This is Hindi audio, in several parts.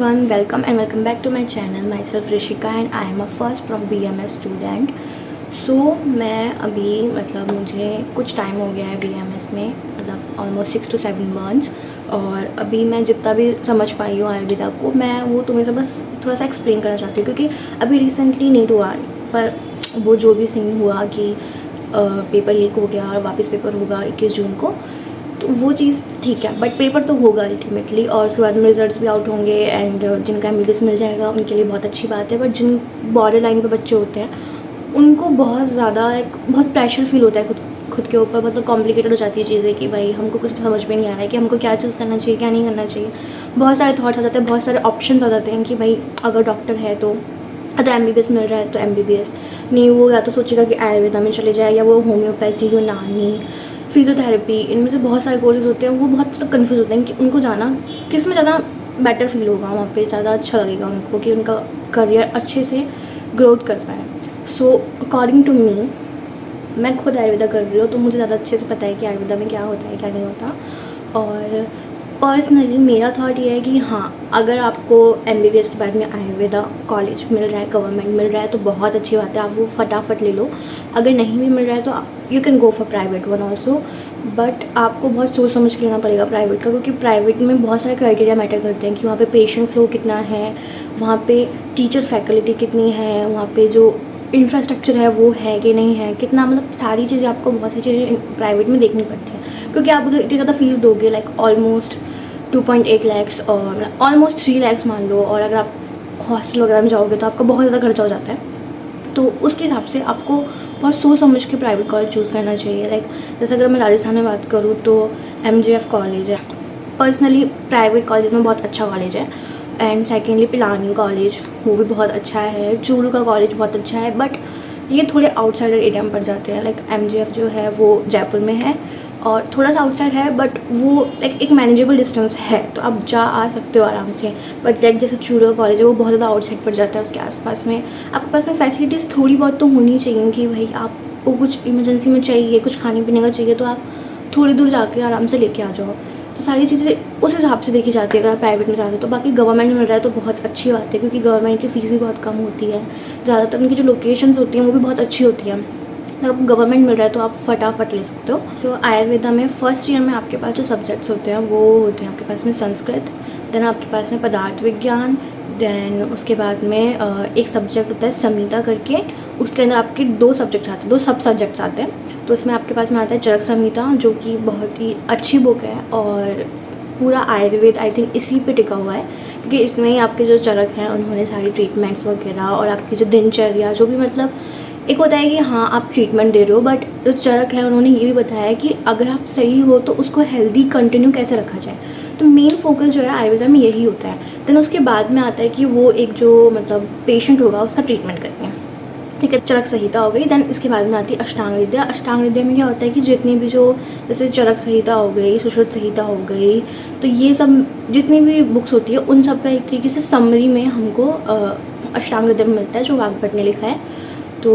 everyone, welcome and welcome back to my channel. Myself Rishika and I am a first from BMS student. So मैं अभी मुझे कुछ टाइम हो गया है BMS में, ऑलमोस्ट 6 to 7 months। और अभी मैं जितना भी समझ पाई हूँ आयुर्वेदा को, मैं वो तुम्हें से बस थोड़ा सा एक्सप्लेन करना चाहती हूँ, क्योंकि अभी रिसेंटली नीट हुआ, पर वो जो भी सीन हुआ कि पेपर लीक हो गया और वापस पेपर होगा 21 जून को, तो वो चीज़ ठीक है, बट पेपर तो होगा अल्टीमेटली, और उसके बाद में रिजल्ट्स भी आउट होंगे एंड जिनका MBBS मिल जाएगा उनके लिए बहुत अच्छी बात है। बट जिन बॉर्डर लाइन पे बच्चे होते हैं उनको बहुत ज़्यादा बहुत प्रेशर फील होता है खुद के ऊपर, कॉम्प्लिकेटेड हो जाती है चीज़ें कि भाई हमको कुछ समझ में नहीं आ रहा है कि हमको क्या चूज़ करना चाहिए क्या नहीं करना चाहिए। बहुत सारे थॉट्स आ जाते हैं, बहुत सारे ऑप्शन आ जाते हैं कि भाई अगर डॉक्टर है तो MBBS मिल रहा है तो MBBS नहीं, वो या तो सोचेगा कि आयुर्वेदा में चले जाए, या वो होम्योपैथी, यूनानी, फिजियोथेरेपी, इनमें से बहुत सारे कोर्सेज होते हैं। वो बहुत कन्फ्यूज़ होते हैं कि उनको जाना किस में ज़्यादा बेटर फील होगा, वहाँ पे ज़्यादा अच्छा लगेगा उनको कि उनका करियर अच्छे से ग्रोथ कर पाए। सो अकॉर्डिंग टू मी, मैं खुद आयुर्वेदा कर रही हूँ तो मुझे ज़्यादा अच्छे से पता है कि आयुर्वेदा में क्या होता है क्या नहीं होता। और पर्सनली मेरा थॉट ये है कि हाँ, अगर आपको MBBS के बाद में आयुर्वेदा कॉलेज मिल रहा है, गवर्नमेंट मिल रहा है, तो बहुत अच्छी बात है, आप वो फटाफट ले लो। अगर नहीं भी मिल रहा है तो you can go for private one also, but आपको बहुत सोच समझ के लेना पड़ेगा प्राइवेट का, क्योंकि प्राइवेट में बहुत सारे क्राइटेरिया मैटर करते हैं कि वहाँ पे पेशेंट फ्लो कितना है, वहाँ पे टीचर फैकल्टी कितनी है, वहाँ पे जो इंफ्रास्ट्रक्चर है वो है कि नहीं है, कितना, सारी चीज़ें आपको बहुत सारी चीज़ें प्राइवेट में देखनी पड़ती हैं, क्योंकि आप उधर इतनी ज़्यादा फीस दोगे, लाइक ऑलमोस्ट 2.8 lakhs और ऑलमोस्ट 3 lakhs मान लो, और अगर आप हॉस्टल वगैरह में जाओगे तो आपका बहुत ज़्यादा खर्चा हो जाता है। तो उसके हिसाब से आपको बहुत सोच समझ के प्राइवेट कॉलेज चूज़ करना चाहिए। लाइक जैसे अगर मैं राजस्थान में बात करूँ तो MGF कॉलेज है, पर्सनली प्राइवेट कॉलेज में बहुत अच्छा कॉलेज है। एंड सेकेंडली पिलानी कॉलेज, वो भी बहुत अच्छा है। चूरू का कॉलेज बहुत अच्छा है, बट ये थोड़े आउटसाइडर एरिया में पड़ जाते हैं। लाइक MGF जो है वो जयपुर में है और थोड़ा सा आउटसाइड है, बट वो लाइक एक मैनेजेबल डिस्टेंस है, तो आप जा आ सकते हो आराम से। बट लाइक जैसे चूरू कॉलेज है वो बहुत ज़्यादा आउटसाइड पड़ जाता है, उसके आसपास में आपके पास में फैसिलिटीज़ थोड़ी बहुत तो होनी चाहिए कि भाई आपको कुछ इमरजेंसी में चाहिए, कुछ खाने पीने का चाहिए, तो आप थोड़ी दूर जाके आराम से लेके आ जाओ। तो सारी चीज़ें उस हिसाब से देखी जाती है अगर आप प्राइवेट में जा रहे हो तो। बाकी गवर्नमेंट में मिल रहा है तो बहुत अच्छी बात है, क्योंकि गवर्नमेंट की फ़ीस भी बहुत कम होती है, ज़्यादातर उनकी जो लोकेशंस होती हैं वो भी बहुत अच्छी होती हैं। अगर आपको गवर्नमेंट मिल रहा है तो आप फटाफट ले सकते हो। तो आयुर्वेदा में फर्स्ट ईयर में आपके पास जो सब्जेक्ट्स होते हैं वो होते हैं आपके पास में संस्कृत, देन आपके पास में पदार्थ विज्ञान, देन उसके बाद में एक सब्जेक्ट होता है संहिता करके, उसके अंदर आपके 2 सब्जेक्ट्स आते हैं, 2 सब सब्जेक्ट्स आते हैं। तो उसमें आपके पास में आता है चरक संहिता, जो कि बहुत ही अच्छी बुक है, और पूरा आयुर्वेद आई थिंक इसी पे टिका हुआ है, क्योंकि इसमें ही आपके जो चरक हैं उन्होंने सारी ट्रीटमेंट्स वगैरह और आपकी जो दिनचर्या जो भी, एक होता है कि हाँ आप ट्रीटमेंट दे रहे हो, बट जो चरक है उन्होंने ये भी बताया कि अगर आप सही हो तो उसको हेल्दी कंटिन्यू कैसे रखा जाए। तो मेन फोकस जो है आयुर्वेदा में यही होता है। देन उसके बाद में आता है कि वो एक जो पेशेंट होगा उसका ट्रीटमेंट करते हैं, ठीक है। चरक संहिता हो गई, देन इसके बाद में आती है अष्टांग विद्या। अष्टांग विद्या में क्या होता है कि जितनी भी जो जैसे चरक संहिता हो गई, सुश्रुत संहिता हो गई, तो ये सब जितनी भी बुक्स होती है उन सब का एक तरीके से समरी में हमको अष्टांग विद्या में मिलता है, जो वाग्भट ने लिखा है। तो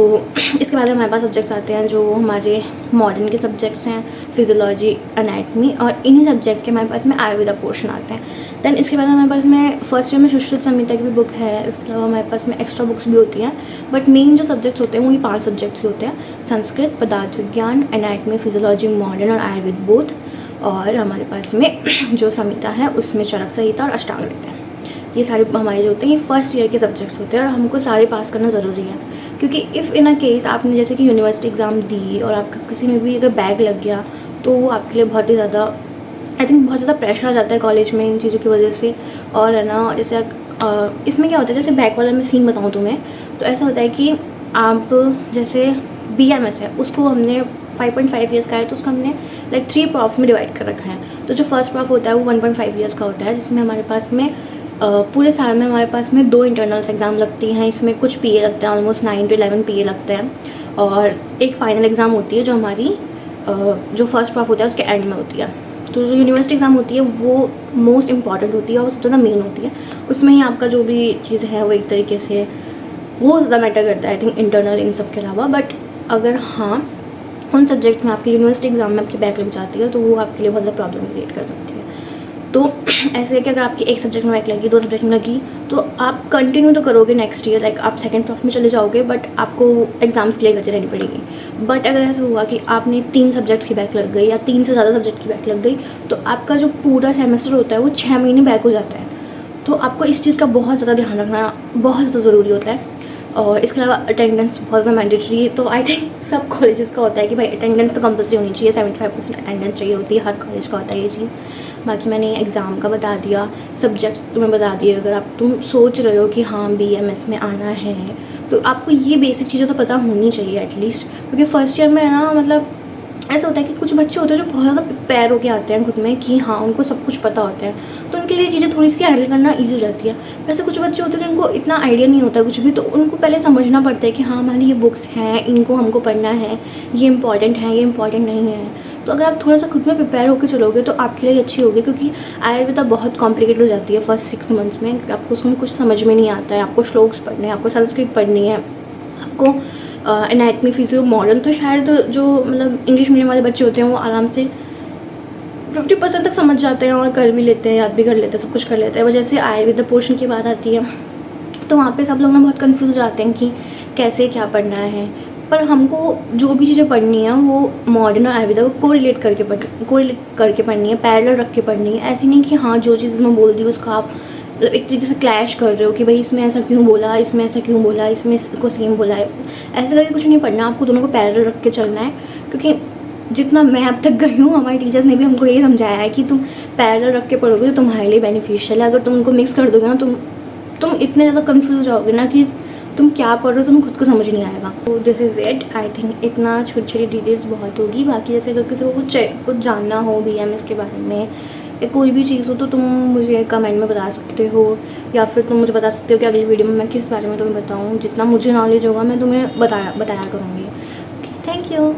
इसके बाद हमारे पास सब्जेक्ट्स आते हैं जो हमारे मॉडर्न के सब्जेक्ट्स हैं, फिजियोलॉजी, एनाटमी, और इन्हीं सब्जेक्ट के हमारे पास में आयुर्वेदा पोर्शन आते हैं। देन इसके बाद हमारे पास में फर्स्ट ईयर में सुश्रुत संहिता की भी बुक है, उसके अलावा हमारे पास में एक्स्ट्रा बुक्स भी होती हैं, बट मेन जो सब्जेक्ट्स होते हैं वही 5 सब्जेक्ट्स होते हैं, संस्कृत, पदार्थ विज्ञान, एनाटमी, फिजियोलॉजी, मॉडर्न और आयुर्वेद बोध। और हमारे पास में जो संहिता है उसमें चरक संहिता और अष्टांग विद्या, ये सारे हमारे जो होते हैं ये फर्स्ट ईयर के सब्जेक्ट्स होते हैं, और हमको सारे पास करना ज़रूरी है। क्योंकि इफ़ इन अ केस आपने जैसे कि यूनिवर्सिटी एग्ज़ाम दी और आपका किसी में भी अगर बैग लग गया तो वो आपके लिए बहुत ही ज़्यादा, आई थिंक बहुत ज़्यादा प्रेशर आ जाता है कॉलेज में इन चीज़ों की वजह से। और है ना, जैसे इसमें क्या होता है, जैसे बैक वाला मैं सीन बताऊँ तुम्हें, तो ऐसा होता है कि आप जैसे BMS है उसको हमने 5.5 ईयर्स का है, तो उसको हमने लाइक 3 प्रॉफ्स में डिवाइड कर रखा है। तो जो फर्स्ट प्रॉफ होता है वो 1.5 ईयर्स का होता है, जिसमें हमारे पास में पूरे साल में हमारे पास में 2 इंटरनल्स एग्ज़ाम लगती हैं, इसमें कुछ PA लगते हैं, ऑलमोस्ट 9 to 11 PA लगते हैं, और एक फ़ाइनल एग्ज़ाम होती है जो हमारी जो फर्स्ट प्रॉफ होता है उसके एंड में होती है। तो जो यूनिवर्सिटी एग्ज़ाम होती है वो मोस्ट इंपॉर्टेंट होती है और सबसे ज़्यादा मेन होती है, उसमें ही आपका जो भी चीज़ है वो एक तरीके से वो ज़्यादा मैटर करता है आई थिंक इंटरनल इन सब के अलावा। बट अगर हाँ उन सब्जेक्ट में आपकी यूनिवर्सिटी एग्ज़ाम में आपकी बैक लग जाती है तो वो आपके लिए बहुत ज़्यादा प्रॉब्लम क्रिएट कर सकती है। तो तो ऐसे है कि अगर आपकी एक सब्जेक्ट में बैक लगी, 2 सब्जेक्ट में लगी, तो आप कंटिन्यू तो करोगे नेक्स्ट ईयर, लाइक आप सेकंड प्रॉफ में चले जाओगे, बट आपको एग्जाम्स क्लियर करती रहनी पड़ेगी। बट अगर ऐसा हुआ कि आपने 3 सब्जेक्ट की बैक लग गई या 3 से ज़्यादा सब्जेक्ट की बैक लग गई, तो आपका जो पूरा सेमेस्टर होता है वो 6 महीने बैक हो जाता है। तो आपको इस चीज़ का बहुत ज़्यादा ध्यान रखना बहुत ज़्यादा ज़रूरी होता है। और इसके अलावा अटेंडेंस बहुत ज़्यादा मैंडेटरी है। तो आई थिंक सब कॉलेजेस का होता है कि भाई अटेंडेंस तो कंपलसरी होनी चाहिए, 75% अटेंडेंस चाहिए होती है, हर कॉलेज का होता है ये चीज़। बाकी मैंने एग्ज़ाम का बता दिया, सब्जेक्ट्स तुम्हें बता दिए। अगर तुम सोच रहे हो कि हाँ BMS में आना है, तो आपको ये बेसिक चीज़ें तो पता होनी चाहिए एटलीस्ट, क्योंकि फर्स्ट ईयर में है ना, मतलब ऐसा होता है कि कुछ बच्चे होते हैं जो बहुत ज़्यादा प्रिपेयर होके आते हैं खुद में कि हाँ उनको सब कुछ पता होता है, तो उनके लिए चीज़ें थोड़ी सी हैंडल करना ईजी हो जाती है। वैसे कुछ बच्चे होते हैं जिनको इतना आइडिया नहीं होता कुछ भी, तो उनको पहले समझना पड़ता है कि हाँ हमारी ये बुक्स हैं, इनको हमको पढ़ना है, ये इंपॉर्टेंट है, ये इंपॉर्टेंट नहीं है। तो अगर आप थोड़ा सा खुद में प्रिपेयर होकर चलोगे तो आपके लिए अच्छी होगी, क्योंकि आयुर्वेदा बहुत कॉम्प्लिकेटेड हो जाती है फर्स्ट 6 मंथ्स में। आपको उसमें कुछ समझ में नहीं आता है, आपको श्लोक्स पढ़ने हैं, आपको संस्कृत पढ़नी है, आपको एनाटमी, फिजियो, मॉडर्न। तो शायद जो मतलब इंग्लिश मीडियम वाले बच्चे होते हैं वो आराम से 50% तक समझ जाते हैं और कर भी लेते हैं, याद भी कर लेते हैं, सब कुछ कर लेते हैं। वजह से आयुर्वेदा पोर्शन की बात आती है तो वहाँ पे सब लोग ना बहुत कंफ्यूज हो जाते हैं कि कैसे क्या पढ़ना है। पर हमको जो भी चीज़ें पढ़नी है वो मॉडर्न और आयुर्वेदा को कोरिलेट करके पढ़नी है, पैरेलल रख के पढ़नी है। ऐसी नहीं कि हाँ जो चीज़ मैं बोल दी उसका आप मतलब एक तरीके से क्लैश कर रहे हो कि भाई इसमें ऐसा क्यों बोला, इसमें ऐसा क्यों बोला, इसमें इसको सेम बोला है। ऐसे करके कुछ नहीं पढ़ना, आपको दोनों को पैरेलल रख के चलना है। क्योंकि जितना मैं अब तक गई हूँ, हमारे टीचर्स ने भी हमको ये समझाया है कि तुम पैरेलल रख के पढ़ोगे तो तुम्हारे लिए बेनिफिशियल है। अगर तुम उनको मिक्स कर दोगे ना, तुम इतने ज़्यादा कंफ्यूज हो जाओगे ना कि तुम क्या पढ़ रहे हो, तुम्हें खुद को समझ नहीं आएगा। तो this is it. I think इतना छोटी छोटी डिटेल्स बहुत होगी। बाकी जैसे अगर किसी को कुछ जानना हो BMS के बारे में या कोई भी चीज़ हो तो तुम मुझे कमेंट में बता सकते हो, या फिर तुम मुझे बता सकते हो कि अगली वीडियो में मैं किस बारे में तुम्हें बताऊँ। जितना मुझे नॉलेज होगा मैं तुम्हें बताया करूँगी। Okay, thank you.